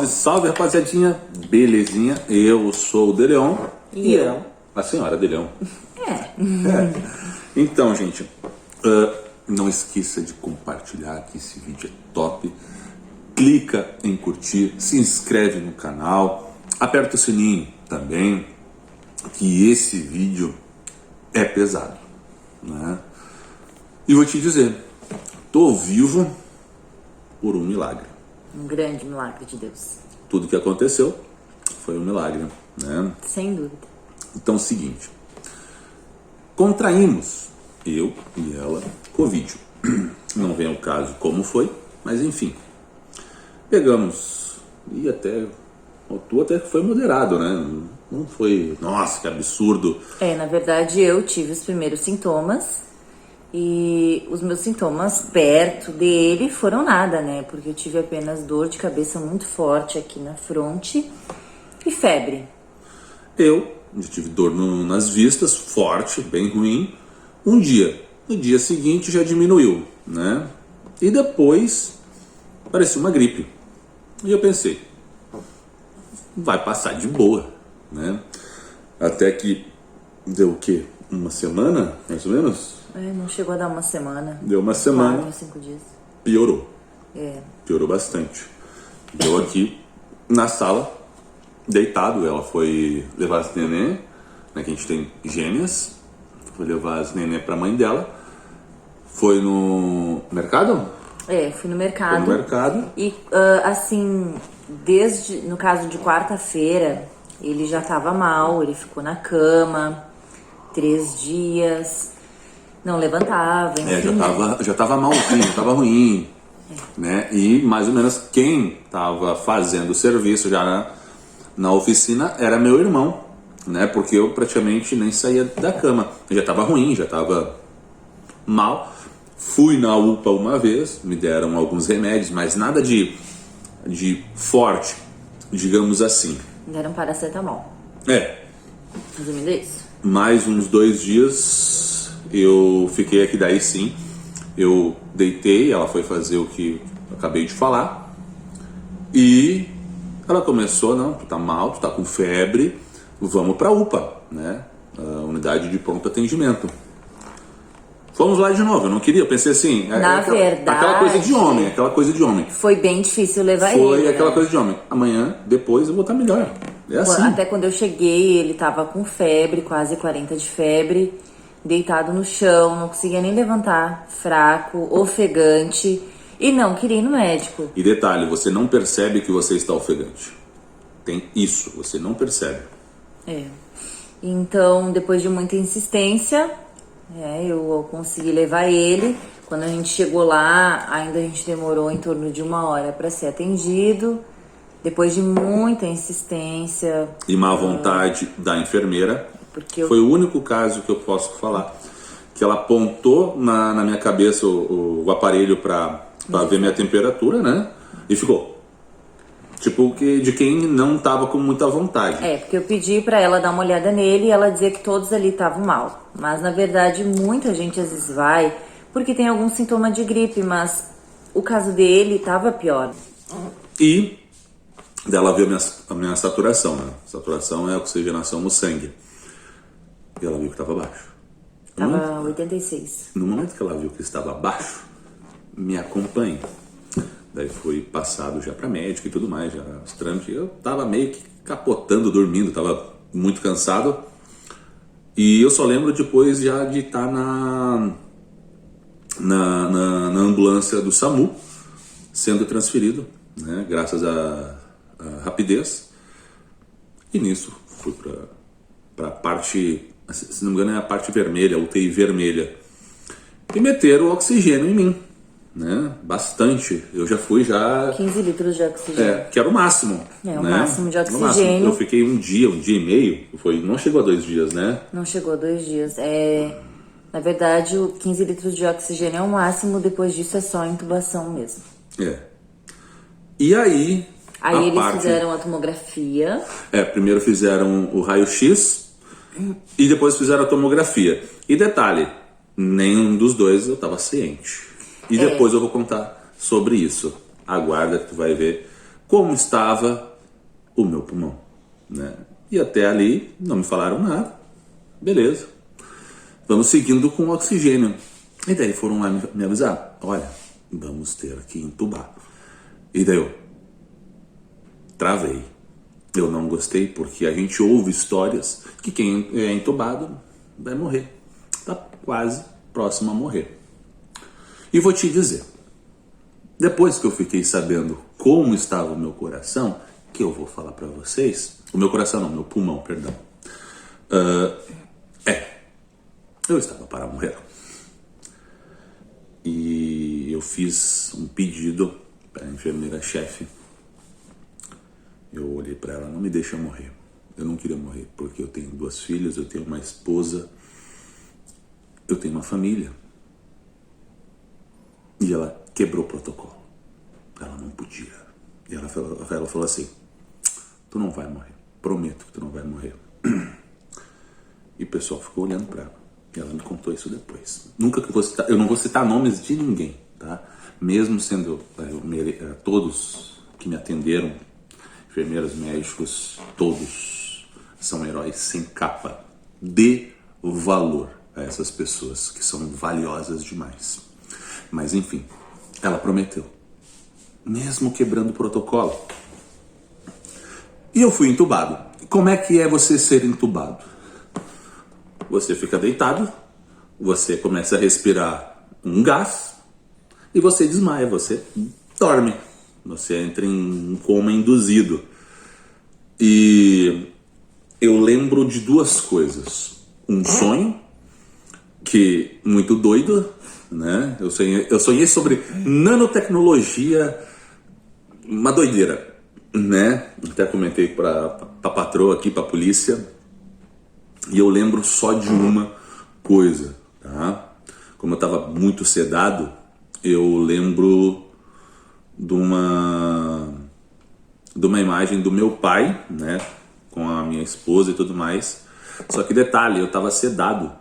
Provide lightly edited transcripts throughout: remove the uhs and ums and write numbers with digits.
Salve, salve, rapaziadinha. Belezinha? Eu sou o De Leon. E eu? A senhora De Leon. É. Então, gente, não esqueça de compartilhar, que esse vídeo é top. Clica em curtir, se inscreve no canal, aperta o sininho também, que esse vídeo é pesado, né? E vou te dizer, tô vivo por um milagre. Um grande milagre de Deus. Tudo que aconteceu foi um milagre, né? Sem dúvida. Então é o seguinte, contraímos, eu e ela, Covid. Não vem ao caso como foi, mas enfim. Pegamos, e até, o tu até foi moderado, né? Não foi, nossa, que absurdo. Na verdade eu tive os primeiros sintomas e os meus sintomas perto dele foram nada, né? Porque eu tive apenas dor de cabeça muito forte aqui na fronte e febre. Eu tive dor nas vistas, forte, bem ruim, um dia. No dia seguinte já diminuiu, né? E depois parecia uma gripe. E eu pensei, vai passar de boa, né? Até que deu o quê? Uma semana, mais ou menos? Não chegou a dar uma semana. Deu uma semana. 4 ou 5 dias. Piorou. Piorou bastante. Eu aqui na sala, deitado, ela foi levar as neném, né, que a gente tem gêmeas, foi levar as neném pra mãe dela, foi no mercado? Fui no mercado. Foi no mercado. E assim, no caso de quarta-feira, ele já tava mal, ele ficou na cama 3 dias, não levantava, enfim. Já tava malzinho, já tava ruim, né? E mais ou menos quem tava fazendo o serviço já na oficina era meu irmão, né? Porque eu praticamente nem saía da cama, eu já tava ruim, já tava mal. Fui na UPA uma vez, me deram alguns remédios, mas nada de forte, digamos assim. Me deram paracetamol. Resumindo isso. Mais uns 2 dias eu fiquei aqui, daí sim, eu deitei, ela foi fazer o que eu acabei de falar, e ela começou, não, tu tá mal, tu tá com febre, vamos pra UPA, né, a unidade de pronto atendimento. Fomos lá de novo, eu não queria, eu pensei assim, aquela coisa de homem, Foi bem difícil levar ele. Foi aquela coisa de homem, amanhã, depois eu vou estar melhor, é assim. Até quando eu cheguei, ele tava com febre, quase 40 de febre, deitado no chão, não conseguia nem levantar, fraco, ofegante, e não queria ir no médico. E detalhe, você não percebe que você está ofegante. Tem isso, você não percebe. Então, depois de muita insistência, eu consegui levar ele. Quando a gente chegou lá, ainda a gente demorou em torno de 1 hora para ser atendido. Depois de muita insistência e má vontade da enfermeira, foi o único caso que eu posso falar, que ela apontou na minha cabeça o aparelho para ver minha temperatura, né? E ficou. Tipo, de quem não tava com muita vontade. Porque eu pedi para ela dar uma olhada nele e ela dizia que todos ali estavam mal. Mas na verdade muita gente às vezes vai porque tem algum sintoma de gripe, mas o caso dele tava pior. E dela viu a minha saturação, né? Saturação é a oxigenação no sangue. E ela viu que estava baixo. Tava 86. No momento que ela viu que estava baixo, me acompanha. Daí fui passado já para médico e tudo mais, já os trâmites. Eu tava meio que capotando, dormindo, tava muito cansado. E eu só lembro depois já de estar na ambulância do SAMU, sendo transferido, né? Graças à rapidez. E nisso fui para a parte, se não me engano é a parte vermelha, a UTI vermelha. E meteram o oxigênio em mim, né? Bastante. Eu já fui 15 litros de oxigênio. Que era o máximo. O né? máximo de oxigênio. Eu fiquei um dia e meio, não chegou a 2 dias, né? Não chegou a 2 dias. Na verdade, o 15 litros de oxigênio é o máximo, depois disso é só intubação mesmo. E aí eles fizeram a tomografia. Primeiro fizeram o raio-x e depois fizeram a tomografia. E detalhe, nenhum dos dois eu estava ciente. E depois eu vou contar sobre isso. Aguarda que tu vai ver como estava o meu pulmão, né? E até ali não me falaram nada. Beleza. Vamos seguindo com oxigênio. E daí foram lá me avisar. Olha, vamos ter que entubar. E daí eu travei. Eu não gostei porque a gente ouve histórias que quem é entubado vai morrer. Está quase próximo a morrer. E vou te dizer, depois que eu fiquei sabendo como estava o meu coração, que eu vou falar para vocês, o meu coração não, meu pulmão, perdão. Eu estava para morrer. E eu fiz um pedido para a enfermeira-chefe. Eu olhei para ela, não me deixa morrer. Eu não queria morrer porque eu tenho 2 filhas, eu tenho uma esposa, eu tenho uma família. E ela quebrou o protocolo. Ela não podia. E ela falou assim, tu não vai morrer. Prometo que tu não vai morrer. E o pessoal ficou olhando para ela. E ela me contou isso depois. Nunca que eu não vou citar nomes de ninguém, tá? Mesmo sendo todos que me atenderam, enfermeiros, médicos, todos são heróis sem capa. Dê valor a essas pessoas que são valiosas demais. Mas enfim, ela prometeu, mesmo quebrando o protocolo. E eu fui entubado. Como é que é você ser entubado? Você fica deitado, você começa a respirar um gás e você desmaia, você dorme. Você entra em um coma induzido. E eu lembro de 2 coisas. Um sonho, que muito doido, né? Eu sonhei sobre nanotecnologia, uma doideira, né? Até comentei para a patroa aqui, para a polícia. E eu lembro só de uma coisa, tá? Como eu estava muito sedado, eu lembro de uma imagem do meu pai, né? Com a minha esposa e tudo mais. Só que detalhe, eu estava sedado.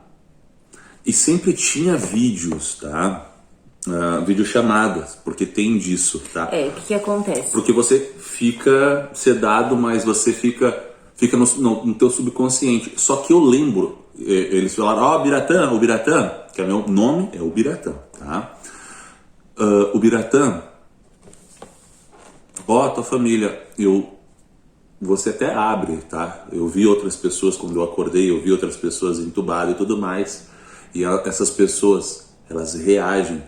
E sempre tinha vídeos, tá? Videochamadas, porque tem disso, tá? O que acontece? Porque você fica sedado, mas você fica no teu subconsciente. Só que eu lembro, eles falaram, o Biratã, que é meu nome, é o Biratã, tá? O Biratã, tua família, você até abre, tá? Eu vi outras pessoas, quando eu acordei, eu vi outras pessoas entubadas e tudo mais, e essas pessoas, elas reagem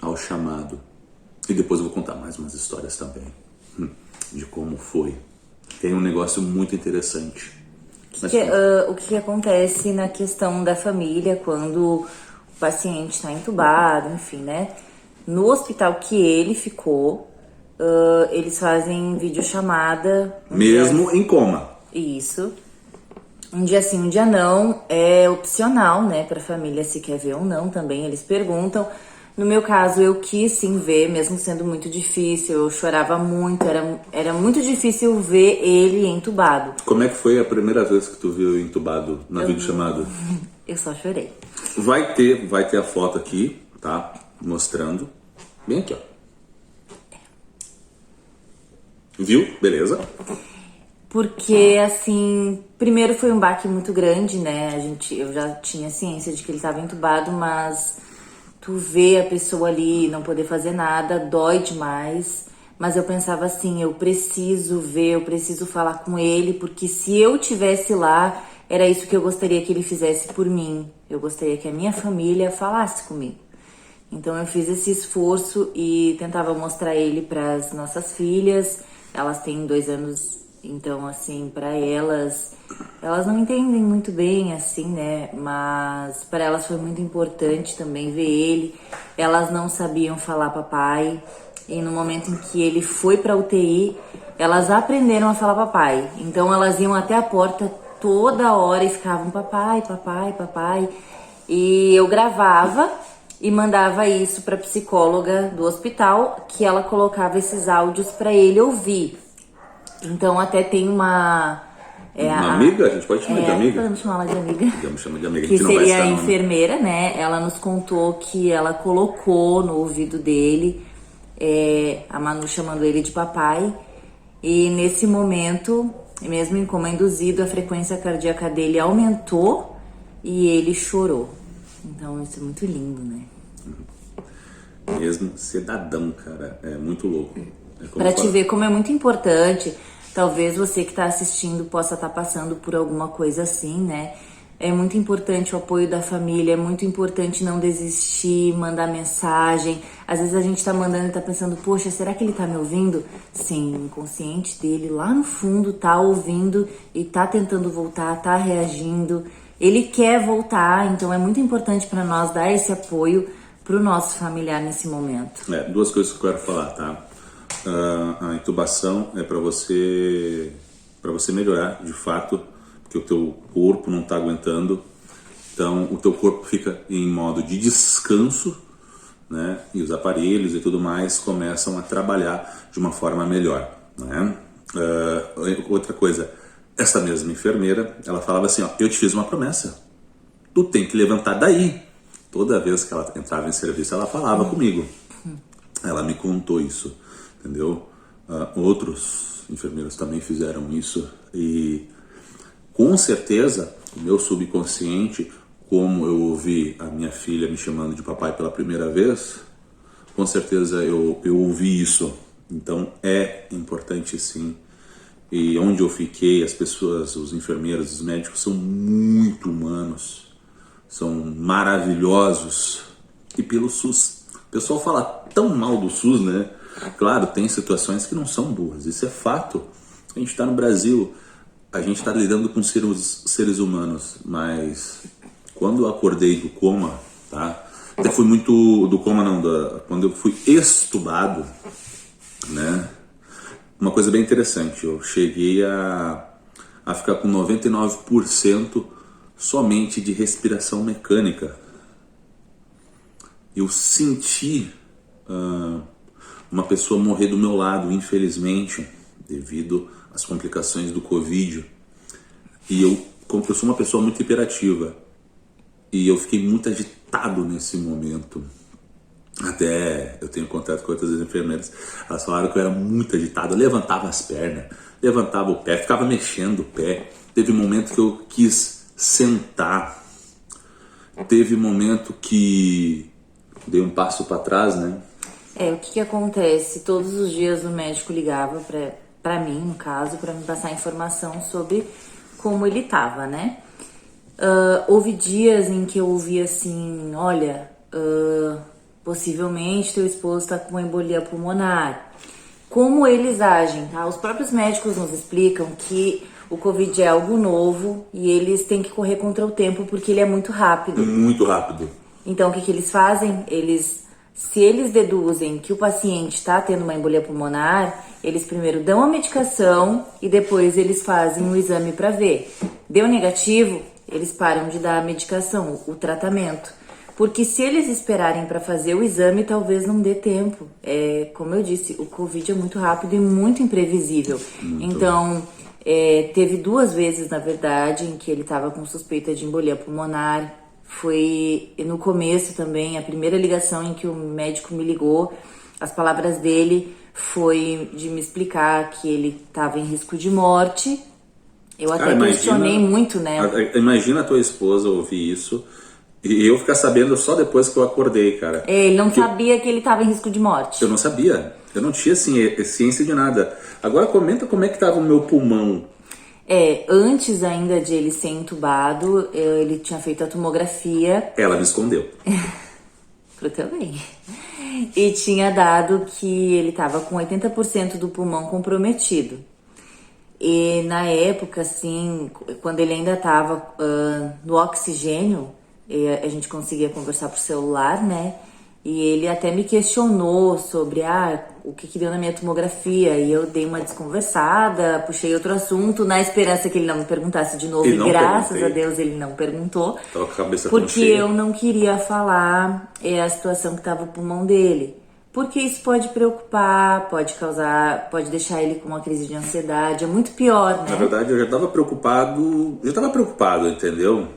ao chamado. E depois eu vou contar mais umas histórias também, de como foi. Tem um negócio muito interessante. O que acontece na questão da família quando o paciente está entubado, enfim, né? No hospital que ele ficou, eles fazem videochamada. Mesmo em coma. Isso. Um dia sim, um dia não. É opcional, né? Pra família se quer ver ou não também. Eles perguntam. No meu caso, eu quis sim ver, mesmo sendo muito difícil. Eu chorava muito, era muito difícil ver ele entubado. Como é que foi a primeira vez que tu viu entubado na videochamada? Eu só chorei. Vai ter a foto aqui, tá? Mostrando. Bem aqui, ó. Viu? Beleza? Porque, assim, primeiro foi um baque muito grande, né? Eu já tinha ciência de que ele estava entubado, mas tu vê a pessoa ali não poder fazer nada, dói demais. Mas eu pensava assim, eu preciso ver, eu preciso falar com ele, porque se eu tivesse lá, era isso que eu gostaria que ele fizesse por mim. Eu gostaria que a minha família falasse comigo. Então eu fiz esse esforço e tentava mostrar ele para as nossas filhas. Elas têm 2 anos, então assim, para elas não entendem muito bem, assim, né? Mas para elas foi muito importante também ver ele. Elas não sabiam falar papai. E no momento em que ele foi para UTI, elas aprenderam a falar papai. Então elas iam até a porta toda hora e ficavam papai, papai, papai. E eu gravava e mandava isso para psicóloga do hospital, que ela colocava esses áudios para ele ouvir. Então até tem uma amiga? A gente pode chamar de amiga? Podemos chamar ela de amiga. Podemos chamar de amiga. Que seria a enfermeira, né? Ela nos contou que ela colocou no ouvido dele, a Manu chamando ele de papai, E nesse momento, mesmo em coma induzido, a frequência cardíaca dele aumentou e ele chorou. Então isso é muito lindo, né? Mesmo cidadão, cara, é muito louco. Pra te ver como é muito importante, talvez você que tá assistindo possa estar passando por alguma coisa assim, né? É muito importante o apoio da família, é muito importante não desistir, mandar mensagem. Às vezes a gente tá mandando e tá pensando, poxa, será que ele tá me ouvindo? Sim, o inconsciente dele lá no fundo tá ouvindo e tá tentando voltar, tá reagindo. Ele quer voltar, então é muito importante para nós dar esse apoio pro nosso familiar nesse momento. Duas coisas que eu quero falar, tá? A intubação é para você melhorar, de fato, porque o teu corpo não está aguentando. Então, o teu corpo fica em modo de descanso, né? E os aparelhos e tudo mais começam a trabalhar de uma forma melhor, né? Outra coisa, essa mesma enfermeira, ela falava assim, ó, eu te fiz uma promessa, tu tem que levantar daí. Toda vez que ela entrava em serviço, ela falava comigo. Ela me contou isso, entendeu? Outros enfermeiros também fizeram isso e com certeza o meu subconsciente, como eu ouvi a minha filha me chamando de papai pela primeira vez, com certeza eu ouvi isso. Então é importante sim. E onde eu fiquei, as pessoas, os enfermeiros, os médicos são muito humanos, são maravilhosos. E pelo SUS, o pessoal fala tão mal do SUS, né? Claro, tem situações que não são boas, isso é fato. A gente está no Brasil, a gente está lidando com seres humanos, mas quando eu acordei do coma, tá? Até fui muito do coma, não, quando eu fui extubado, né? Uma coisa bem interessante, eu cheguei a ficar com 99% somente de respiração mecânica. Eu senti uma pessoa morrer do meu lado, infelizmente, devido às complicações do Covid. E eu sou uma pessoa muito hiperativa. E eu fiquei muito agitado nesse momento. Até eu tenho contato com outras enfermeiras, elas falaram que eu era muito agitado, eu levantava as pernas, levantava o pé, ficava mexendo o pé. Teve um momento que eu quis sentar, teve um momento que dei um passo para trás, né? O que acontece? Todos os dias o médico ligava pra mim, no caso, pra me passar informação sobre como ele tava, né? Houve dias em que eu ouvi assim, olha, possivelmente teu esposo está com uma embolia pulmonar. Como eles agem, tá? Os próprios médicos nos explicam que o Covid é algo novo e eles têm que correr contra o tempo porque ele é muito rápido. Muito rápido. Então, o que eles fazem? Se eles deduzem que o paciente está tendo uma embolia pulmonar, eles primeiro dão a medicação e depois eles fazem um exame para ver. Deu negativo, eles param de dar a medicação, o tratamento. Porque se eles esperarem para fazer o exame, talvez não dê tempo. Como eu disse, o Covid é muito rápido e muito imprevisível. Então, teve 2 vezes, na verdade, em que ele estava com suspeita de embolia pulmonar. Foi no começo também, a primeira ligação em que o médico me ligou, as palavras dele foi de me explicar que ele estava em risco de morte. Eu até questionei muito, né? Imagina a tua esposa ouvir isso e eu ficar sabendo só depois que eu acordei, cara. Ele não sabia que ele estava em risco de morte. Eu não sabia, eu não tinha assim, ciência de nada. Agora comenta como é que estava o meu pulmão. Antes ainda de ele ser entubado, ele tinha feito a tomografia. Ela me escondeu. Pro teu bem. E tinha dado que ele estava com 80% do pulmão comprometido. E na época, assim, quando ele ainda estava no oxigênio, a gente conseguia conversar por celular, né? E ele até me questionou sobre o que deu na minha tomografia. E eu dei uma desconversada, puxei outro assunto, na esperança que ele não me perguntasse de novo. E graças a Deus ele não perguntou. Tava com a cabeça porque tão cheia. Eu não queria falar a situação que estava o pulmão dele. Porque isso pode preocupar, pode deixar ele com uma crise de ansiedade. É muito pior, né? Na verdade, eu já estava preocupado, entendeu?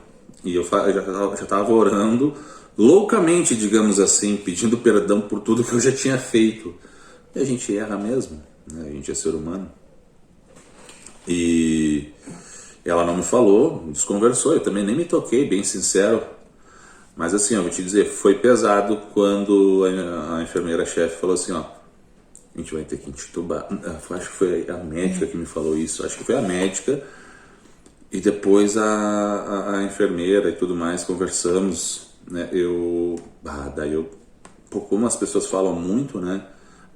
E eu já estava orando loucamente, digamos assim, pedindo perdão por tudo que eu já tinha feito. E a gente erra mesmo, né? A gente é ser humano. E ela não me falou, desconversou, eu também nem me toquei, bem sincero. Mas assim, eu vou te dizer, foi pesado quando a enfermeira-chefe falou assim, ó, a gente vai ter que entubar. Acho que foi a médica que me falou isso, acho que foi a médica. E depois a enfermeira e tudo mais, conversamos, né? Daí eu, pô, como as pessoas falam muito, né?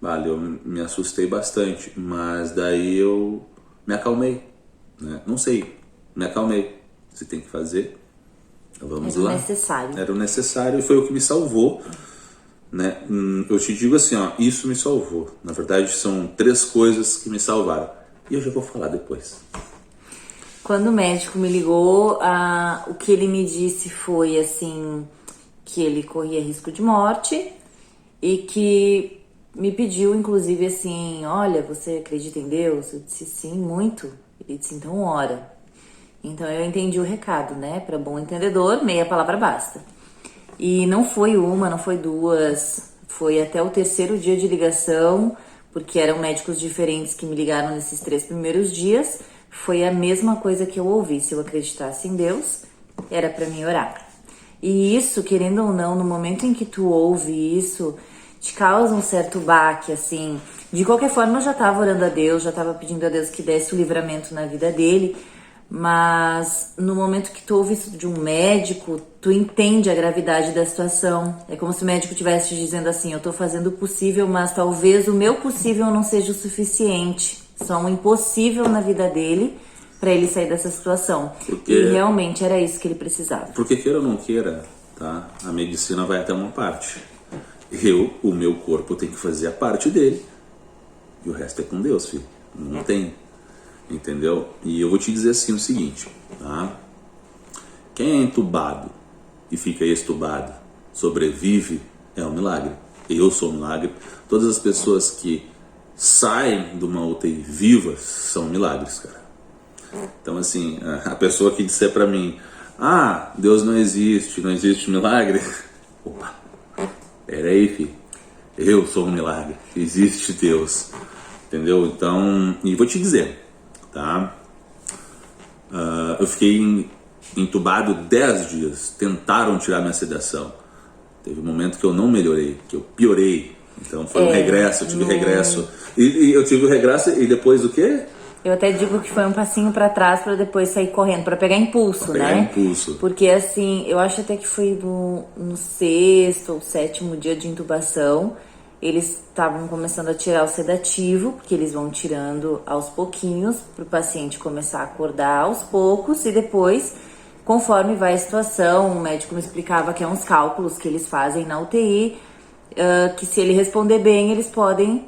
Vale, eu me assustei bastante, mas daí eu me acalmei, né? Não sei, me acalmei. Se tem que fazer, vamos lá. Necessário. Era o necessário e foi o que me salvou, né? Eu te digo assim, ó, isso me salvou. Na verdade, são 3 coisas que me salvaram. E eu já vou falar depois. Quando o médico me ligou, o que ele me disse foi assim, que ele corria risco de morte e que me pediu, inclusive, assim, olha, você acredita em Deus? Eu disse, sim, muito. Ele disse, então ora. Então eu entendi o recado, né? Para bom entendedor, meia palavra basta. E não foi uma, não foi duas, foi até o 3º dia de ligação, porque eram médicos diferentes que me ligaram nesses 3 primeiros dias. Foi a mesma coisa que eu ouvi. Se eu acreditasse em Deus, era para mim orar. E isso, querendo ou não, no momento em que tu ouve isso, te causa um certo baque, assim. De qualquer forma, eu já tava orando a Deus, já tava pedindo a Deus que desse o livramento na vida dele. Mas no momento que tu ouve isso de um médico, tu entende a gravidade da situação. É como se o médico estivesse te dizendo assim, eu tô fazendo o possível, mas talvez o meu possível não seja o suficiente. Só um impossível na vida dele para ele sair dessa situação. E realmente era isso que ele precisava. Porque queira ou não queira, tá? A medicina vai até uma parte. O meu corpo tem que fazer a parte dele. E o resto é com Deus, filho. Não tem. Entendeu? E eu vou te dizer assim o seguinte, tá? Quem é entubado e fica extubado, sobrevive, é um milagre. Eu sou um milagre. Todas as pessoas que saem de uma UTI vivas são milagres, cara. Então assim, a pessoa que disser pra mim, Deus não existe milagre. Opa, peraí, filho. Eu sou um milagre. Existe Deus. Entendeu? Então, e vou te dizer, tá? Eu fiquei entubado 10 dias. Tentaram tirar minha sedação. Teve um momento que eu não melhorei, que eu piorei. Então foi um regresso, eu tive regresso. E eu tive o regresso e depois o quê? Eu até digo que foi um passinho pra trás pra depois sair correndo, pra pegar impulso, Pegar né? impulso. Porque assim, eu acho até que foi no 6º ou 7º dia de intubação. Eles estavam começando a tirar o sedativo, porque eles vão tirando aos pouquinhos, para o paciente começar a acordar aos poucos, e depois, conforme vai a situação, o médico me explicava que é uns cálculos que eles fazem na UTI, que se ele responder bem, eles podem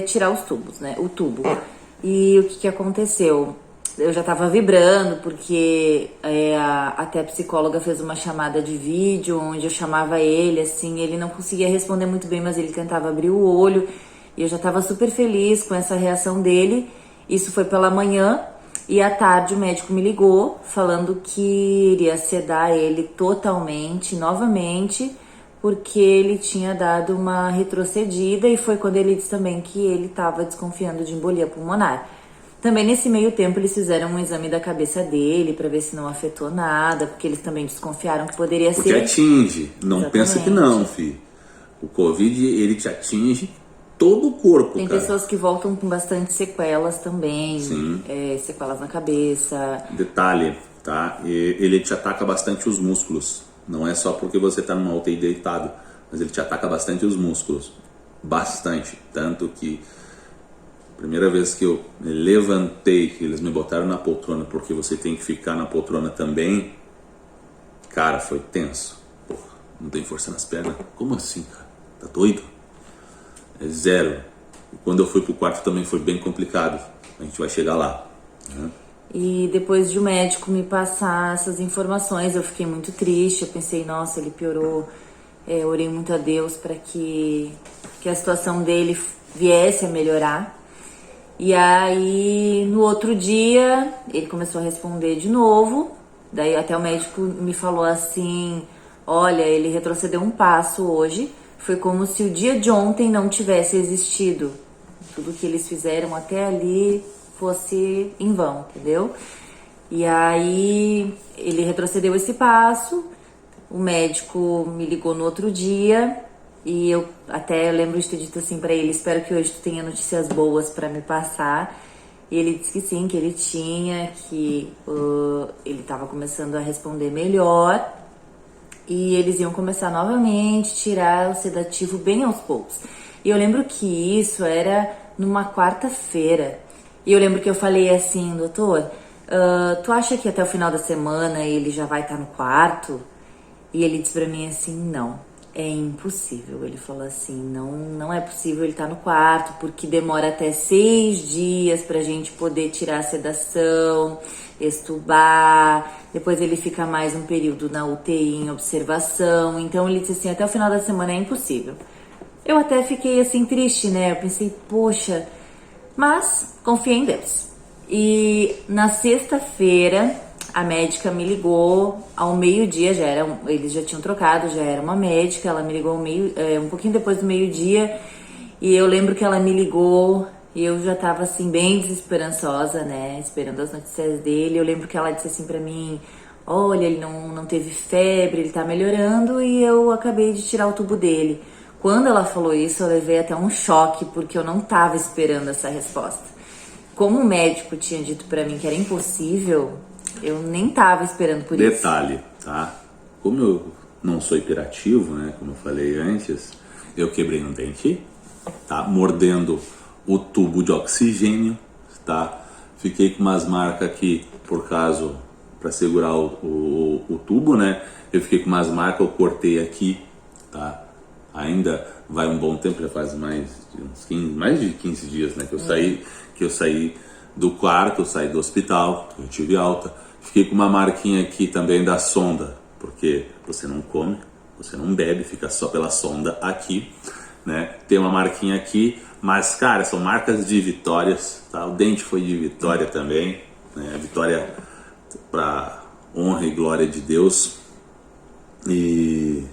tirar os tubos, né? O tubo. E o que aconteceu? Eu já tava vibrando, porque até a psicóloga fez uma chamada de vídeo, onde eu chamava ele, assim, ele não conseguia responder muito bem, mas ele tentava abrir o olho, e eu já tava super feliz com essa reação dele. Isso foi pela manhã, e à tarde o médico me ligou, falando que iria sedar ele totalmente, novamente, porque ele tinha dado uma retrocedida, e foi quando ele disse também que ele tava desconfiando de embolia pulmonar. Também nesse meio tempo eles fizeram um exame da cabeça dele para ver se não afetou nada, porque eles também desconfiaram que poderia ser... Porque atinge, não Exatamente. Pensa que não, filho. O Covid, ele te atinge todo o corpo, Tem cara. pessoas que voltam com bastante sequelas também, sequelas na cabeça. Detalhe, tá? Ele te ataca bastante os músculos. Não é só porque você tá numa UTI deitado, mas ele te ataca bastante os músculos. Bastante. Tanto que primeira vez que eu levantei, que eles me botaram na poltrona, porque você tem que ficar na poltrona também, cara, foi tenso. Porra, não tem força nas pernas? Como assim, cara? Tá doido? É zero. E quando eu fui pro quarto também foi bem complicado. A gente vai chegar lá, né? E depois de o médico me passar essas informações, eu fiquei muito triste. Eu pensei, nossa, ele piorou. Orei muito a Deus para que a situação dele viesse a melhorar. E aí, no outro dia, ele começou a responder de novo. Daí até o médico me falou assim, olha, ele retrocedeu um passo hoje. Foi como se o dia de ontem não tivesse existido. Tudo que eles fizeram até ali fosse em vão, entendeu? E aí ele retrocedeu esse passo, o médico me ligou no outro dia e eu até lembro de ter dito assim pra ele, espero que hoje tu tenha notícias boas pra me passar. E ele disse que sim, que ele tinha, que ele tava começando a responder melhor e eles iam começar novamente a tirar o sedativo bem aos poucos. E eu lembro que isso era numa quarta-feira. E eu lembro que eu falei assim, doutor, tu acha que até o final da semana ele já vai estar no quarto? E ele disse pra mim assim, não, é impossível. Ele falou assim, não é possível ele estar no quarto, porque demora até 6 dias pra gente poder tirar a sedação, extubar, depois ele fica mais um período na UTI em observação. Então ele disse assim, até o final da semana é impossível. Eu até fiquei assim triste, né? Eu pensei, poxa, mas confiei em Deus. E na sexta-feira a médica me ligou ao meio-dia, eles já tinham trocado, já era uma médica, ela me ligou um pouquinho depois do meio-dia, e eu lembro que ela me ligou e eu já tava assim bem desesperançosa, né, esperando as notícias dele. Eu lembro que ela disse assim pra mim, olha, ele não teve febre, ele tá melhorando, e eu acabei de tirar o tubo dele. Quando ela falou isso, eu levei até um choque, porque eu não tava esperando essa resposta. Como o médico tinha dito pra mim que era impossível, eu nem tava esperando por isso. Detalhe, tá? Como eu não sou hiperativo, né? Como eu falei antes, eu quebrei um dente, tá? Mordendo o tubo de oxigênio, tá? Fiquei com umas marcas aqui, para segurar o tubo, né? Eu fiquei com umas marcas, eu cortei aqui, tá? Ainda vai um bom tempo, já faz mais de 15 dias, né? Que eu saí do quarto, eu saí do hospital, eu tive alta. Fiquei com uma marquinha aqui também da sonda, porque você não come, você não bebe, fica só pela sonda aqui, né? Tem uma marquinha aqui, mas, cara, são marcas de vitórias, tá? O dente foi de vitória também, né? Vitória para honra e glória de Deus. E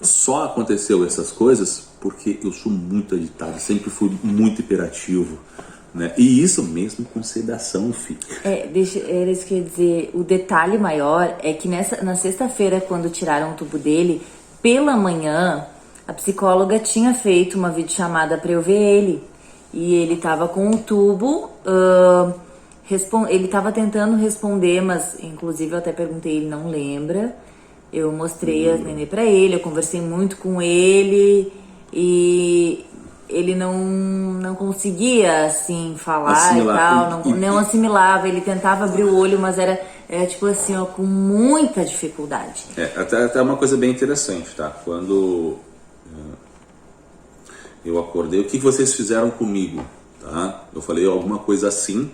só aconteceu essas coisas porque eu sou muito agitado, sempre fui muito hiperativo, né? E isso mesmo com sedação, filho. Era isso que eu ia dizer. O detalhe maior é que na sexta-feira, quando tiraram o tubo dele, pela manhã, a psicóloga tinha feito uma videochamada pra eu ver ele. E ele tava com o tubo, ele tava tentando responder, mas inclusive eu até perguntei, ele não lembra. Eu mostrei as nenê pra ele, eu conversei muito com ele e ele não conseguia, assim, falar assimilar, e tal, não assimilava. Ele tentava abrir o olho, mas era tipo assim, ó, com muita dificuldade. Até uma coisa bem interessante, tá? Quando eu acordei, o que vocês fizeram comigo, tá? Eu falei alguma coisa assim,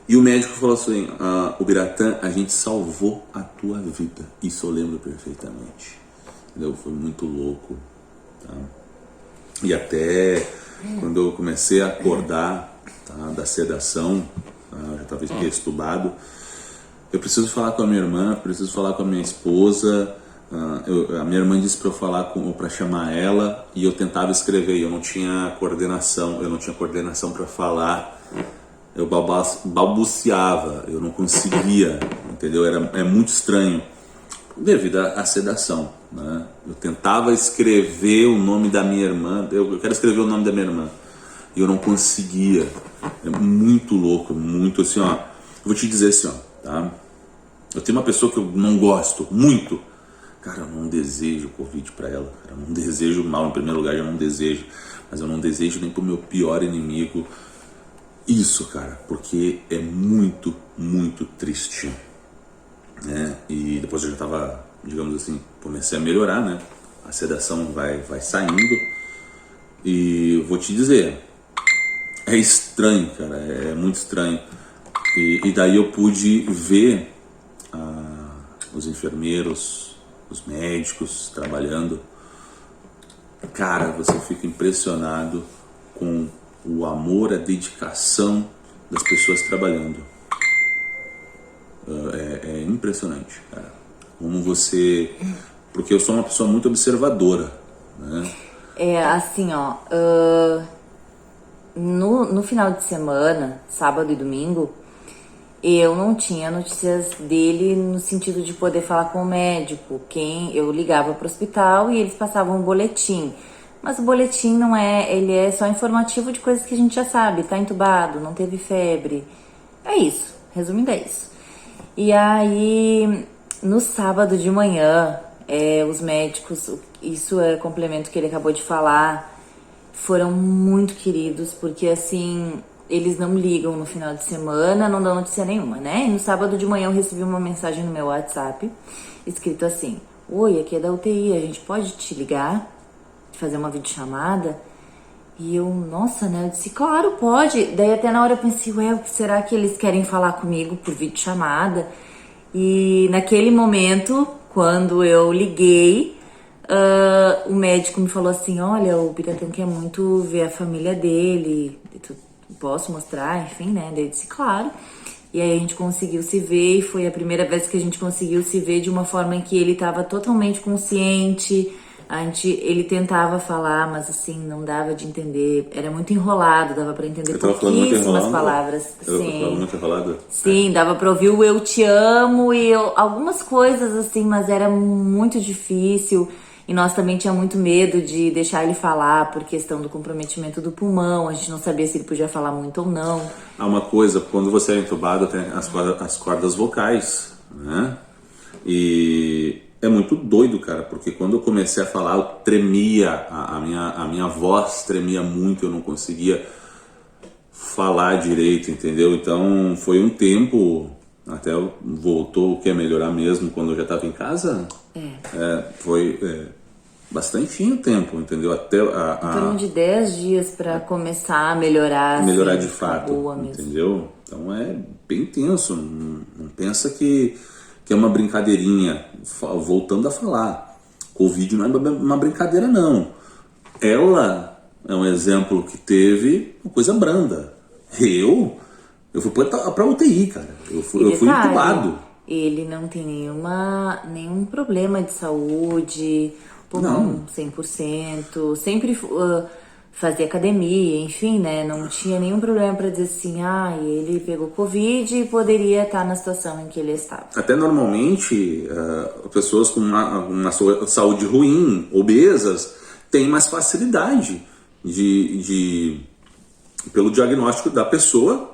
e o médico falou assim, o Biratã, a gente salvou a tua vida. Isso eu lembro perfeitamente. Entendeu? Foi muito louco, tá? E até quando eu comecei a acordar, tá, da sedação, tá, eu já estava estubado, eu preciso falar com a minha irmã, preciso falar com a minha esposa. A minha irmã disse para eu falar para chamar ela, e eu tentava escrever, eu não tinha coordenação para falar. Eu balbuciava, eu não conseguia, entendeu? É muito estranho devido à sedação, né? Eu tentava escrever o nome da minha irmã, eu quero escrever o nome da minha irmã, e eu não conseguia. É muito louco, muito assim, ó. Eu vou te dizer assim, ó, tá? Eu tenho uma pessoa que eu não gosto muito, cara, eu não desejo Covid pra ela, cara, eu não desejo mal, em primeiro lugar, eu não desejo, mas eu não desejo nem pro meu pior inimigo isso, cara, porque é muito, muito triste, né? E depois eu já tava, digamos assim, comecei a melhorar, né? A sedação vai saindo, e vou te dizer, é estranho, cara, é muito estranho. E daí eu pude ver os enfermeiros, os médicos trabalhando. Cara, você fica impressionado com o amor, a dedicação das pessoas trabalhando. É impressionante, cara. Como você... Porque eu sou uma pessoa muito observadora, né? Assim, ó... no final de semana, sábado e domingo, eu não tinha notícias dele no sentido de poder falar com o médico. Eu ligava para o hospital e eles passavam um boletim. Mas o boletim não é, ele é só informativo de coisas que a gente já sabe. Tá entubado, não teve febre. É isso, resumindo é isso. E aí, no sábado de manhã, os médicos, isso é complemento que ele acabou de falar, foram muito queridos, porque assim, eles não ligam no final de semana, não dão notícia nenhuma, né? E no sábado de manhã eu recebi uma mensagem no meu WhatsApp, escrito assim: oi, aqui é da UTI, a gente pode te ligar, fazer uma videochamada? E eu, nossa, né? Eu disse, claro, pode. Daí até na hora eu pensei, ué, o que será que eles querem falar comigo por videochamada? E naquele momento, quando eu liguei, o médico me falou assim, olha, o Biratã quer muito ver a família dele, posso mostrar, enfim, né? Daí eu disse, claro. E aí a gente conseguiu se ver e foi a primeira vez que a gente conseguiu se ver de uma forma em que ele estava totalmente consciente. Ele tentava falar, mas assim, não dava de entender. Era muito enrolado, dava pra entender pouquíssimas palavras. Sim. Muito enrolado? Sim, dava pra ouvir o eu te amo e algumas coisas assim, mas era muito difícil. E nós também tinha muito medo de deixar ele falar por questão do comprometimento do pulmão. A gente não sabia se ele podia falar muito ou não. Há uma coisa, quando você é entubado, tem as cordas vocais, né? E é muito doido, cara, porque quando eu comecei a falar, eu tremia, a minha voz tremia muito, eu não conseguia falar direito, entendeu? Então foi um tempo, até voltou o que é melhorar mesmo quando eu já estava em casa. Foi bastante tempo, entendeu? Até em torno de 10 dias para começar a melhorar. Melhorar assim, de fato, boa mesmo. entendeu? Então é bem tenso, não pensa que é uma brincadeirinha. Voltando a falar, Covid não é uma brincadeira não. Ela é um exemplo que teve uma coisa branda. Eu fui pra UTI, cara. Eu fui entubado. Ele não tem nenhum problema de saúde, pulmão 100%, sempre fazia academia, enfim, né? Não tinha nenhum problema para dizer assim, ele pegou Covid e poderia estar na situação em que ele estava. Até normalmente, pessoas com uma saúde ruim, obesas, têm mais facilidade pelo diagnóstico da pessoa,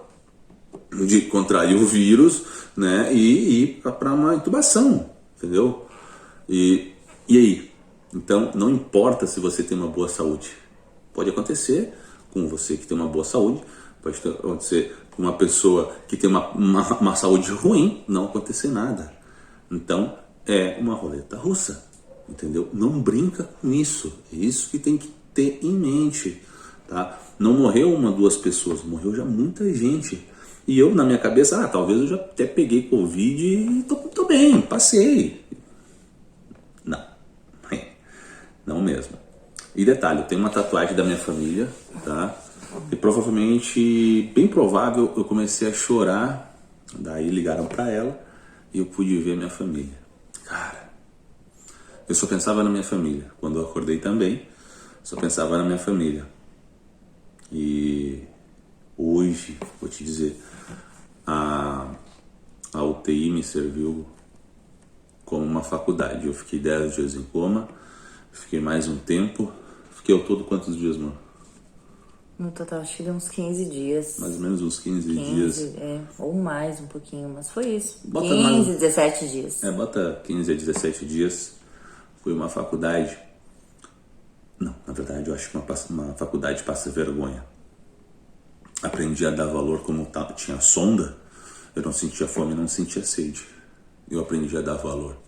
de contrair o vírus, né, e ir para uma intubação, entendeu? E aí? Então, não importa se você tem uma boa saúde. Pode acontecer com você que tem uma boa saúde, pode acontecer com uma pessoa que tem uma saúde ruim, não acontecer nada. Então, é uma roleta russa, entendeu? Não brinca com isso. É isso que tem que ter em mente, tá? Não morreu uma, duas pessoas, morreu já muita gente. E eu, na minha cabeça, talvez eu já até peguei Covid e tô bem, passei. Não mesmo. E detalhe, eu tenho uma tatuagem da minha família, tá? E provavelmente, bem provável, eu comecei a chorar. Daí ligaram pra ela e eu pude ver a minha família. Cara, eu só pensava na minha família. Quando eu acordei também, só pensava na minha família. E hoje, vou te dizer, a UTI me serviu como uma faculdade. Eu fiquei 10 dias em coma, fiquei mais um tempo. Fiquei ao todo quantos dias, mano? No total, acho que deu uns 15 dias. Mais ou menos uns 15 dias. Ou mais um pouquinho, mas foi isso. Bota 15, 17 dias. Bota 15 a 17 dias. Foi uma faculdade. Não, na verdade, eu acho que uma faculdade passa vergonha. Aprendi a dar valor como tinha sonda. Eu não sentia fome, não sentia sede. Eu aprendi a dar valor.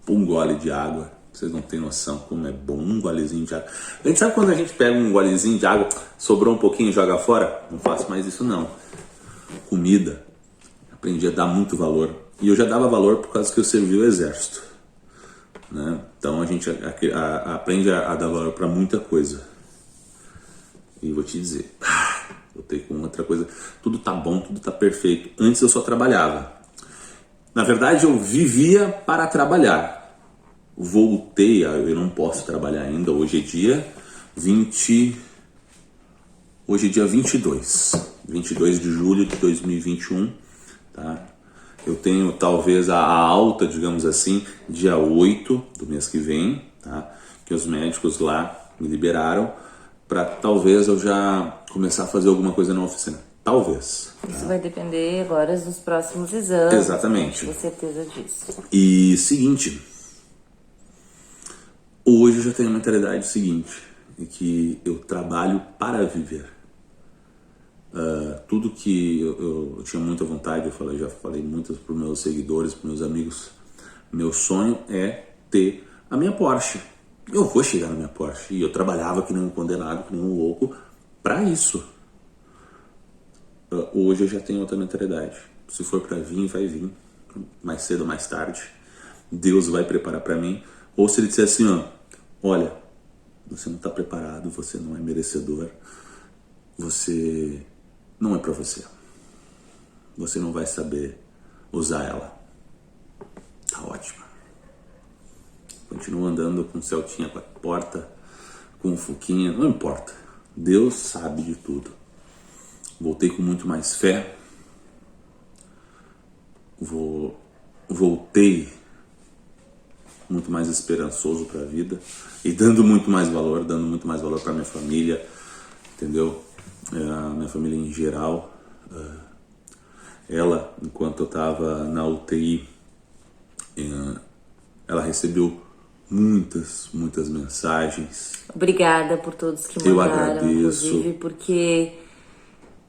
Um gole de água. Vocês não têm noção como é bom um golezinho de água. A gente sabe quando a gente pega um golezinho de água, sobrou um pouquinho e joga fora? Não faço mais isso não. Comida. Aprendi a dar muito valor. E eu já dava valor por causa que eu servi o exército, né? Então a gente aprende a dar valor para muita coisa. E vou te dizer, voltei com outra coisa. Tudo tá bom, tudo tá perfeito. Antes eu só trabalhava. Na verdade eu vivia para trabalhar. Voltei, eu não posso trabalhar ainda. Hoje é dia 28 Hoje é dia 22 de julho de 2021, tá? Eu tenho talvez a alta, digamos assim, dia 8 do mês que vem, tá? Que os médicos lá me liberaram para talvez eu já começar a fazer alguma coisa na oficina. Talvez. Isso vai depender agora dos próximos exames. Exatamente. Com certeza disso. E seguinte, hoje eu já tenho a mentalidade seguinte, que eu trabalho para viver. Tudo que eu tinha muita vontade, já falei muito para os meus seguidores, para os meus amigos, meu sonho é ter a minha Porsche. Eu vou chegar na minha Porsche. E eu trabalhava que nem um condenado, que nem um louco, para isso. Hoje eu já tenho outra mentalidade. Se for para vir, vai vir. Mais cedo ou mais tarde. Deus vai preparar para mim. Ou se ele disser assim, ó, olha, você não está preparado, você não é merecedor, você não é para você. Você não vai saber usar ela. Tá ótimo. Continuo andando com o Celtinha, com a porta, com o Fuquinha, não importa. Deus sabe de tudo. Voltei com muito mais fé. Voltei muito mais esperançoso para a vida e dando muito mais valor para minha família, entendeu? A minha família em geral. Ela, enquanto eu estava na UTI, ela recebeu muitas mensagens. Obrigada por todos que mandaram, eu agradeço. Inclusive, porque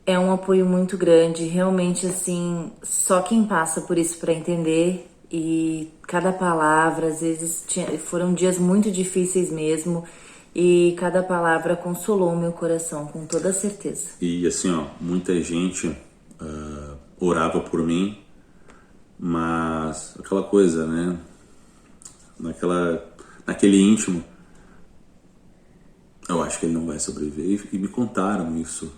é um apoio muito grande. Realmente, assim, só quem passa por isso para entender. E cada palavra, às vezes, foram dias muito difíceis mesmo. E cada palavra consolou o meu coração, com toda certeza. E assim, ó, muita gente orava por mim, mas aquela coisa, né? Naquele íntimo, eu acho que ele não vai sobreviver. E me contaram isso.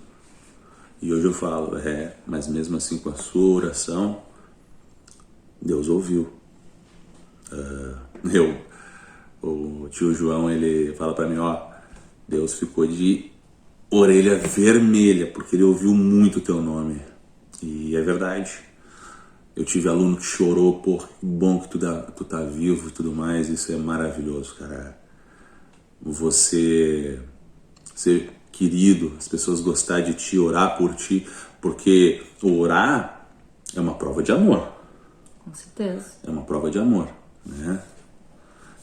E hoje eu falo, mas mesmo assim com a sua oração, Deus ouviu. O tio João, ele fala pra mim, ó, Deus ficou de orelha vermelha, porque ele ouviu muito o teu nome. E é verdade. Eu tive aluno que chorou, pô, que bom que tu tá vivo e tudo mais, isso é maravilhoso, cara. Você ser querido, as pessoas gostar de ti, orar por ti, porque orar é uma prova de amor. Com certeza. É uma prova de amor, né?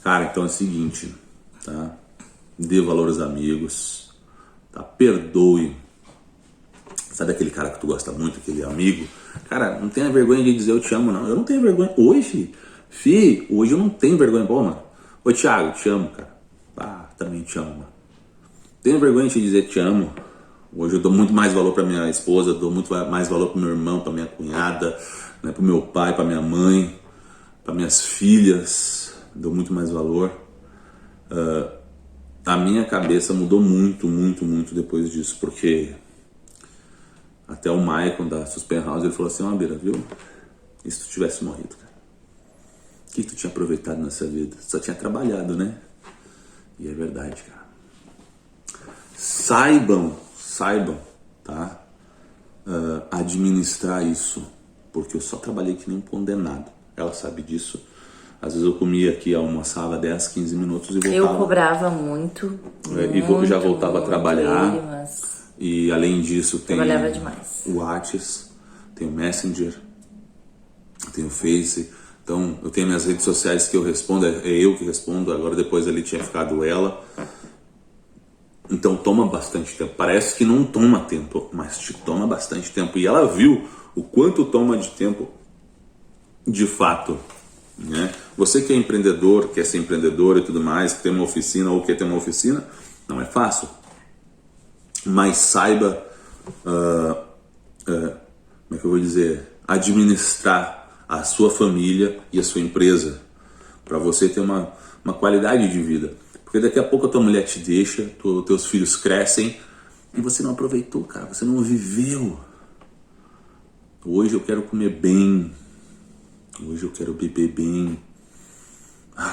Cara, então é o seguinte, tá? Dê valor aos amigos, tá? Perdoe. Sabe aquele cara que tu gosta muito, aquele amigo? Cara, não tenha vergonha de dizer eu te amo, não. Eu não tenho vergonha. Hoje eu não tenho vergonha. Pô, mano. Ô, Thiago, te amo, cara. Também te amo, mano. Tenho vergonha de te dizer te amo. Hoje eu dou muito mais valor pra minha esposa, dou muito mais valor pro meu irmão, pra minha cunhada, né, pro meu pai, pra minha mãe, pra minhas filhas. Dou muito mais valor. A minha cabeça mudou muito depois disso, porque até o Maicon da Suspen House, ele falou assim, ó, Bira, viu? E se tu tivesse morrido, cara? O que tu tinha aproveitado nessa vida? Só tinha trabalhado, né? E é verdade, cara. Saibam, tá? Administrar isso, porque eu só trabalhei que nem um condenado. Ela sabe disso. Às vezes eu comia aqui, almoçava 10, 15 minutos e voltava. Eu cobrava muito. E já voltava a trabalhar. Ele, mas e além disso tem trabalhava demais. O WhatsApp, tem o Messenger, tem o Face. Então eu tenho minhas redes sociais que eu respondo, é eu que respondo, agora depois ali tinha ficado ela. Então toma bastante tempo. Parece que não toma tempo, mas te toma bastante tempo. E ela viu o quanto toma de tempo de fato, né? Você que é empreendedor, quer ser empreendedor e tudo mais, que tem uma oficina ou quer ter uma oficina, não é fácil. Mas saiba, como é que eu vou dizer, administrar a sua família e a sua empresa para você ter uma qualidade de vida. Porque daqui a pouco a tua mulher te deixa, teus filhos crescem e você não aproveitou, cara, você não viveu. Hoje eu quero comer bem, hoje eu quero beber bem,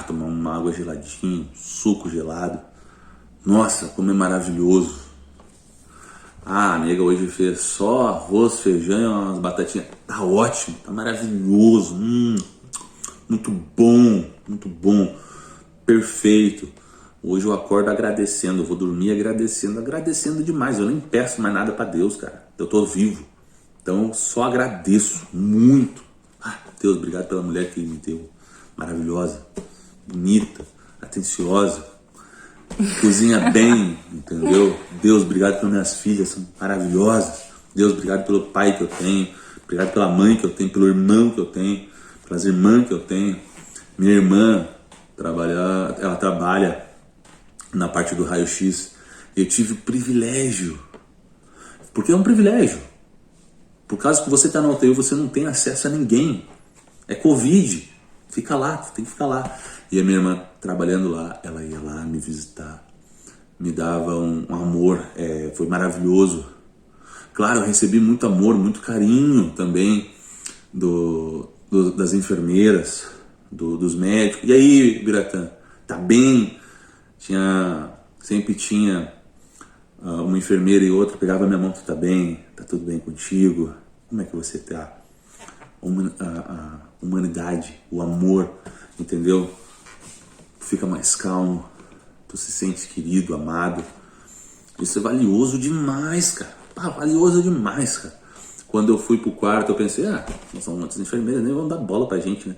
tomar uma água geladinha, suco gelado. Nossa, como é maravilhoso. Ah, a nega hoje fez só arroz, feijão e umas batatinhas. Tá ótimo, tá maravilhoso. Muito bom. Perfeito. Hoje eu acordo agradecendo, eu vou dormir agradecendo demais. Eu nem peço mais nada pra Deus, cara. Eu tô vivo. Então eu só agradeço muito. Ah, Deus, obrigado pela mulher que Ele me deu. Maravilhosa, bonita, atenciosa, cozinha bem, entendeu? Deus, obrigado pelas minhas filhas, são maravilhosas. Deus, obrigado pelo pai que eu tenho. Obrigado pela mãe que eu tenho, pelo irmão que eu tenho, pelas irmãs que eu tenho. Minha irmã ela trabalha na parte do raio-x. Eu tive o privilégio, porque é um privilégio. Por causa que você está na UTI, você não tem acesso a ninguém. É Covid. Fica lá, tem que ficar lá. E a minha irmã trabalhando lá, ela ia lá me visitar. Me dava um amor, foi maravilhoso. Claro, eu recebi muito amor, muito carinho também das enfermeiras, dos médicos. E aí, Biratã, tá bem? Sempre tinha uma enfermeira e outra, pegava minha mão, tu tá bem? Tá tudo bem contigo? Como é que você tá? A humanidade, o amor, entendeu? Fica mais calmo, tu se sente querido, amado. Isso é valioso demais, cara. Valioso demais, cara. Quando eu fui pro quarto, eu pensei, nós somos muitas enfermeiras, nem vão dar bola pra gente, né?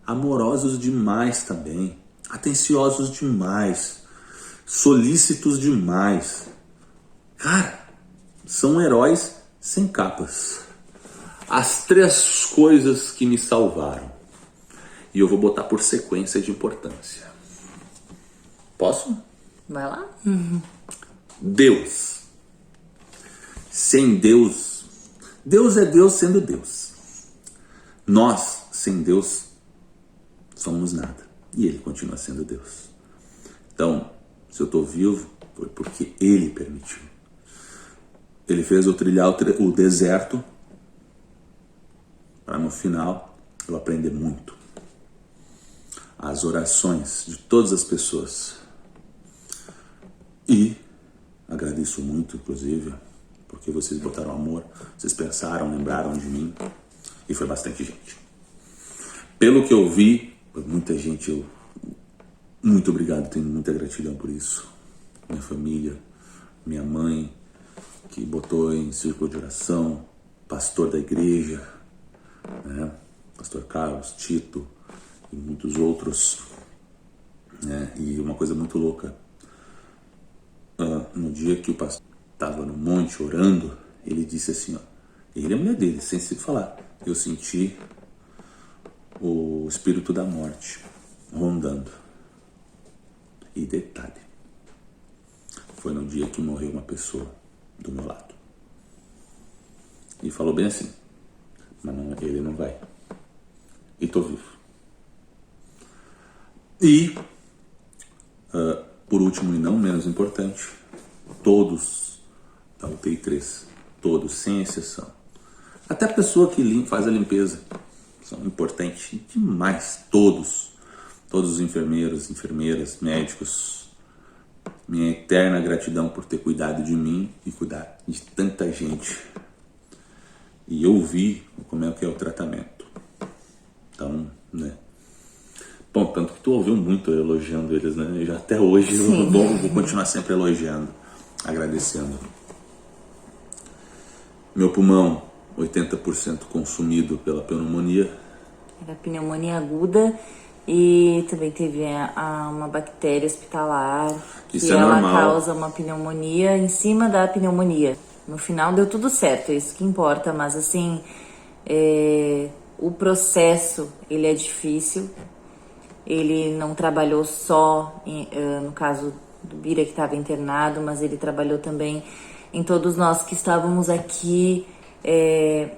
Amorosos demais também, atenciosos demais, solícitos demais. Cara, são heróis sem capas. As 3 coisas que me salvaram. E eu vou botar por sequência de importância. Posso? Vai lá. Deus. Sem Deus, Deus é Deus sendo Deus. Nós, sem Deus, somos nada. E Ele continua sendo Deus. Então, se eu estou vivo, foi porque Ele permitiu. Ele fez eu trilhar o deserto para no final eu aprender muito. As orações de todas as pessoas. E agradeço muito, inclusive, porque vocês botaram amor, vocês pensaram, lembraram de mim. E foi bastante gente. Pelo que eu vi, foi muita gente. Muito obrigado, tenho muita gratidão por isso. Minha família, minha mãe, que botou em círculo de oração, pastor da igreja, né? Pastor Carlos, Tito e muitos outros, né? E uma coisa muito louca, no dia que o pastor estava no monte orando, ele disse assim, ele e a mulher dele, sem se falar, eu senti o espírito da morte rondando. E detalhe, foi no dia que morreu uma pessoa do meu lado. E falou bem assim, mas ele não vai. E tô vivo. E, por último e não menos importante, todos da UTI 3, todos, sem exceção, até a pessoa que faz a limpeza, são importantes demais, todos os enfermeiros, enfermeiras, médicos, minha eterna gratidão por ter cuidado de mim e cuidar de tanta gente. E eu vi como é que é o tratamento. Então, né? Bom, tanto que tu ouviu muito eu elogiando eles, né? Já até hoje eu vou continuar sempre elogiando, agradecendo. Meu pulmão, 80% consumido pela pneumonia. Era pneumonia aguda e também teve uma bactéria hospitalar. Isso que é ela normal. causa uma pneumonia em cima da pneumonia. No final deu tudo certo, é isso que importa, mas assim, o processo, ele é difícil. Ele não trabalhou só, no caso do Bira que estava internado, mas ele trabalhou também em todos nós que estávamos aqui,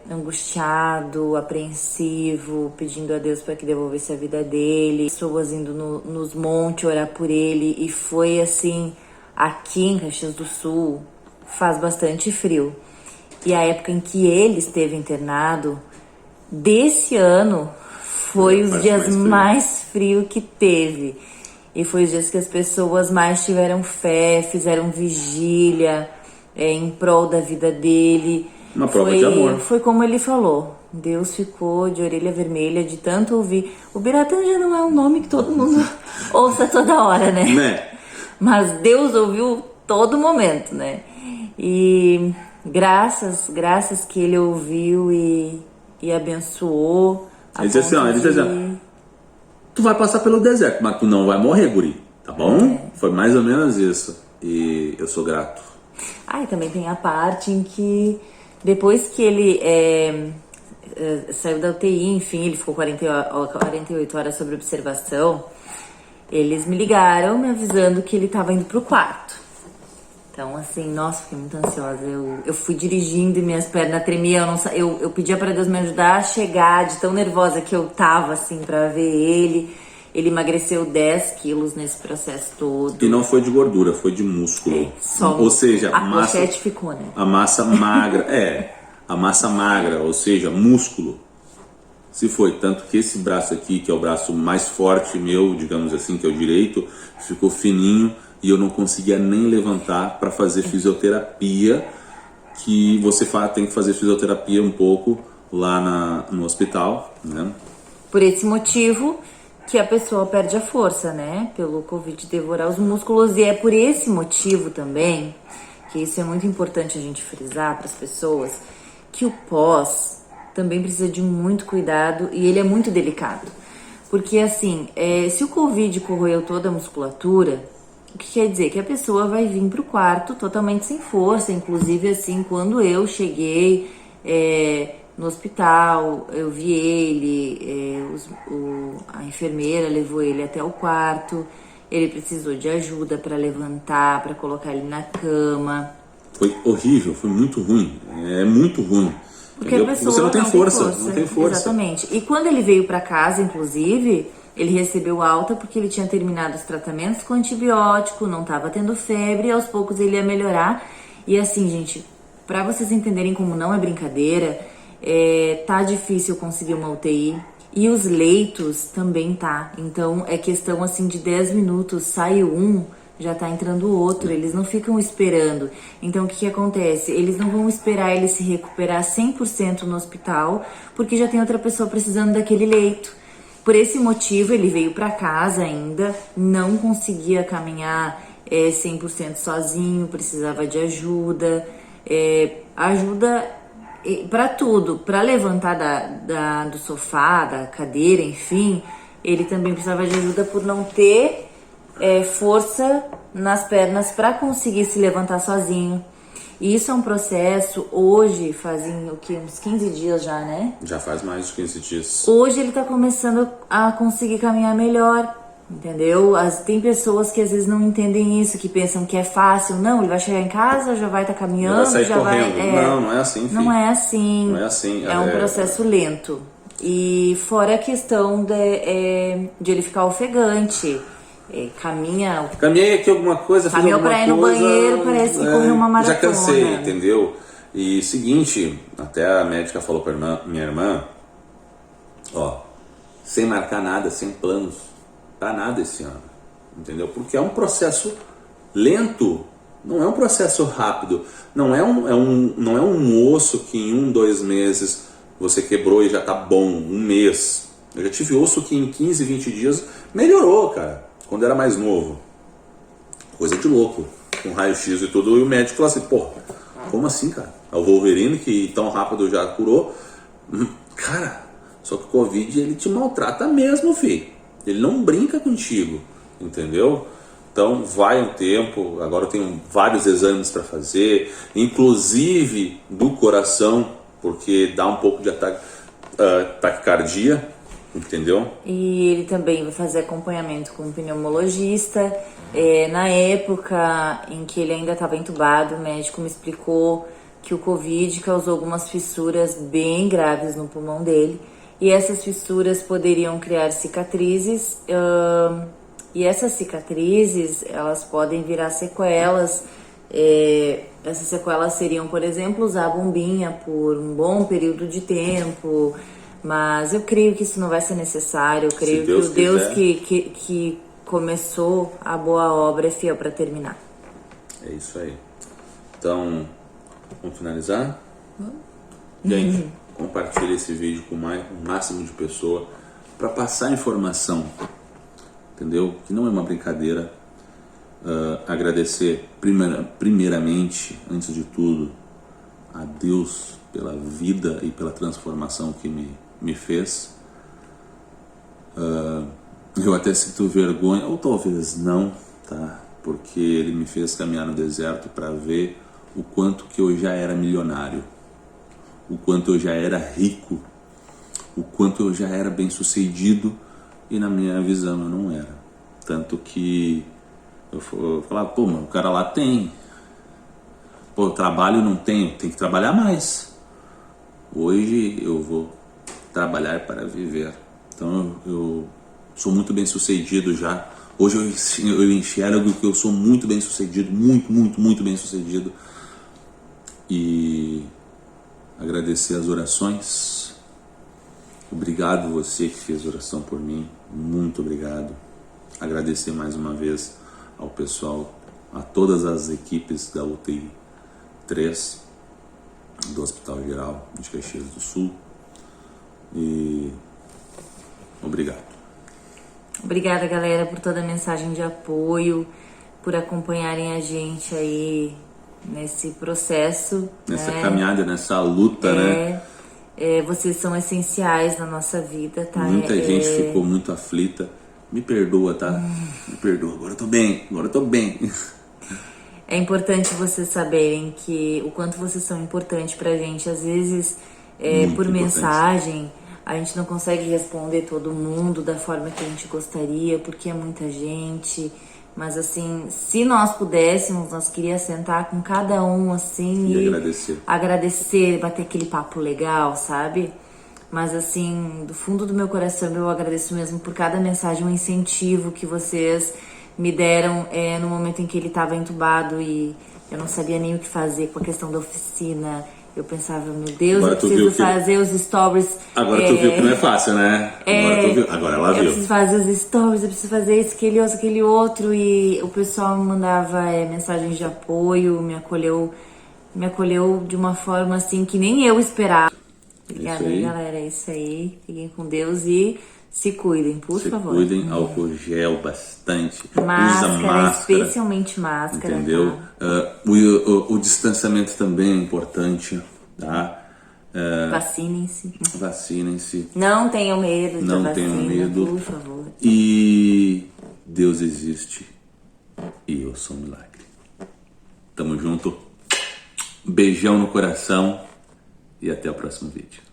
angustiado, apreensivo, pedindo a Deus para que devolvesse a vida dele, pessoas indo nos montes orar por ele, e foi assim, aqui em Caxias do Sul faz bastante frio, e a época em que ele esteve internado desse ano foi os dias mais frio que teve, e foi os dias que as pessoas mais tiveram fé, fizeram vigília, em prol da vida dele. Uma prova de amor. Foi como ele falou. Deus ficou de orelha vermelha de tanto ouvir. O Biratã já não é um nome que todo mundo ouça toda hora, né? Mas Deus ouviu todo momento, né? E graças que ele ouviu e abençoou. Ele disse assim, tu vai passar pelo deserto, mas tu não vai morrer, guri, tá bom? Foi mais ou menos isso. E eu sou grato. E também tem a parte em que depois que ele saiu da UTI, enfim, ele ficou 48 horas sob observação, eles me ligaram me avisando que ele estava indo pro quarto. Então, assim, nossa, fiquei muito ansiosa. Eu fui dirigindo e minhas pernas tremiam. Eu pedia para Deus me ajudar a chegar, de tão nervosa que eu tava, assim, pra ver ele. Ele emagreceu 10 quilos nesse processo todo. E não foi de gordura, foi de músculo. Ou seja, a pochete ficou, né? A massa magra, a massa magra, ou seja, músculo. Se foi, tanto que esse braço aqui, que é o braço mais forte meu, digamos assim, que é o direito, ficou fininho e eu não conseguia nem levantar para fazer fisioterapia, que você tem que fazer fisioterapia um pouco lá no hospital, né? Por esse motivo que a pessoa perde a força, né? Pelo Covid devorar os músculos, e é por esse motivo também, que isso é muito importante a gente frisar para as pessoas, que o pós também precisa de muito cuidado e ele é muito delicado. Porque assim, se o Covid corroeu toda a musculatura, o que quer dizer? Que a pessoa vai vir pro quarto totalmente sem força. Inclusive assim, quando eu cheguei no hospital, eu vi ele, a enfermeira levou ele até o quarto, ele precisou de ajuda para levantar, para colocar ele na cama. Foi horrível, foi muito ruim, é muito ruim. Porque a pessoa você não tem força, não tem força. Exatamente. E quando ele veio para casa, inclusive, ele recebeu alta porque ele tinha terminado os tratamentos com antibiótico, não estava tendo febre, e aos poucos ele ia melhorar. E assim, gente, para vocês entenderem como não é brincadeira, tá difícil conseguir uma UTI. E os leitos também tá. Então é questão assim de 10 minutos, sai um, já tá entrando o outro, eles não ficam esperando. Então o que acontece? Eles não vão esperar ele se recuperar 100% no hospital, porque já tem outra pessoa precisando daquele leito. Por esse motivo ele veio para casa ainda, não conseguia caminhar 100% sozinho, precisava de ajuda, ajuda para tudo, para levantar do sofá, da cadeira, enfim, ele também precisava de ajuda por não ter força nas pernas para conseguir se levantar sozinho. E isso é um processo, hoje fazem o que, uns 15 dias já, né? Já faz mais de 15 dias. Hoje ele tá começando a conseguir caminhar melhor, entendeu? Tem pessoas que às vezes não entendem isso, que pensam que é fácil. Não, ele vai chegar em casa, já vai estar caminhando, já vai sair correndo. Não é assim, filho. Não é assim. Não é assim. É um processo lento. E fora a questão de ele ficar ofegante. Caminhei aqui alguma coisa, fiz alguma pra ir no banheiro, parece que correu uma maratona. Já cansei, entendeu? E seguinte, até a médica falou pra minha irmã, sem marcar nada, sem planos, pra nada esse ano, entendeu? Porque é um processo lento, não é um processo rápido, não é um osso que em 2 meses você quebrou e já tá bom, 1 mês. Eu já tive osso que em 15, 20 dias melhorou, cara. Quando era mais novo, coisa de louco, com raio-x e tudo, e o médico falou assim, pô, como assim, cara? É o Wolverine que tão rápido já curou? Cara, só que o Covid, ele te maltrata mesmo, filho. Ele não brinca contigo, entendeu? Então vai um tempo, agora eu tenho vários exames para fazer, inclusive do coração, porque dá um pouco de taquicardia, entendeu? E ele também vai fazer acompanhamento com um pneumologista. Na época em que ele ainda estava entubado, o médico me explicou que o Covid causou algumas fissuras bem graves no pulmão dele. E essas fissuras poderiam criar cicatrizes. E essas cicatrizes, elas podem virar sequelas. Essas sequelas seriam, por exemplo, usar a bombinha por um bom período de tempo. Mas eu creio que isso não vai ser necessário. Eu creio que o Deus que começou a boa obra é fiel para terminar. É isso aí. Então, vamos finalizar? Gente, compartilhe esse vídeo com o máximo de pessoas para passar informação, entendeu? Que não é uma brincadeira. Agradecer primeiramente, antes de tudo, a Deus pela vida e pela transformação que me fez. Eu até sinto vergonha, ou talvez não, tá? Porque ele me fez caminhar no deserto para ver o quanto que eu já era milionário, o quanto eu já era rico, o quanto eu já era bem sucedido, e na minha visão eu não era. Tanto que eu falava, pô, mas o cara lá tem. Pô, eu trabalho não tenho, tem que trabalhar mais. Hoje eu vou trabalhar para viver. Então eu sou muito bem sucedido já. Hoje eu enxergo que eu sou muito bem sucedido, muito bem sucedido. E agradecer as orações. Obrigado você que fez oração por mim, muito obrigado. Agradecer mais uma vez ao pessoal, a todas as equipes da UTI 3 do Hospital Geral de Caxias do Sul. E obrigado. Obrigada, galera, por toda a mensagem de apoio, por acompanharem a gente aí nesse processo. Nessa caminhada, nessa luta, né? Vocês são essenciais na nossa vida, tá? Muita gente ficou muito aflita. Me perdoa, tá? Me perdoa, agora eu tô bem. É importante vocês saberem que o quanto vocês são importantes pra gente. Às vezes, por mensagem, a gente não consegue responder todo mundo da forma que a gente gostaria, porque é muita gente. Mas assim, se nós pudéssemos, nós queríamos sentar com cada um assim e agradecer, bater aquele papo legal, sabe? Mas assim, do fundo do meu coração eu agradeço mesmo por cada mensagem, um incentivo que vocês me deram no momento em que ele estava entubado e eu não sabia nem o que fazer com a questão da oficina. Eu pensava, meu Deus, eu preciso fazer os stories. Agora tu viu que não é fácil, né? Agora tu viu. Agora ela viu. Eu preciso fazer os stories, eu preciso fazer isso, aquele outro. E o pessoal me mandava mensagens de apoio, me acolheu de uma forma assim que nem eu esperava. Obrigada, galera. É isso aí. Fiquem com Deus e se cuidem, por favor. Se cuidem, álcool gel bastante. Máscara, usa máscara. Especialmente máscara. Entendeu? Tá? O distanciamento também é importante, tá? Vacinem-se. Vacinem-se. Não tenham medo de Não vacina, tenham medo. por favor. E Deus existe e eu sou um milagre. Tamo junto. Beijão no coração e até o próximo vídeo.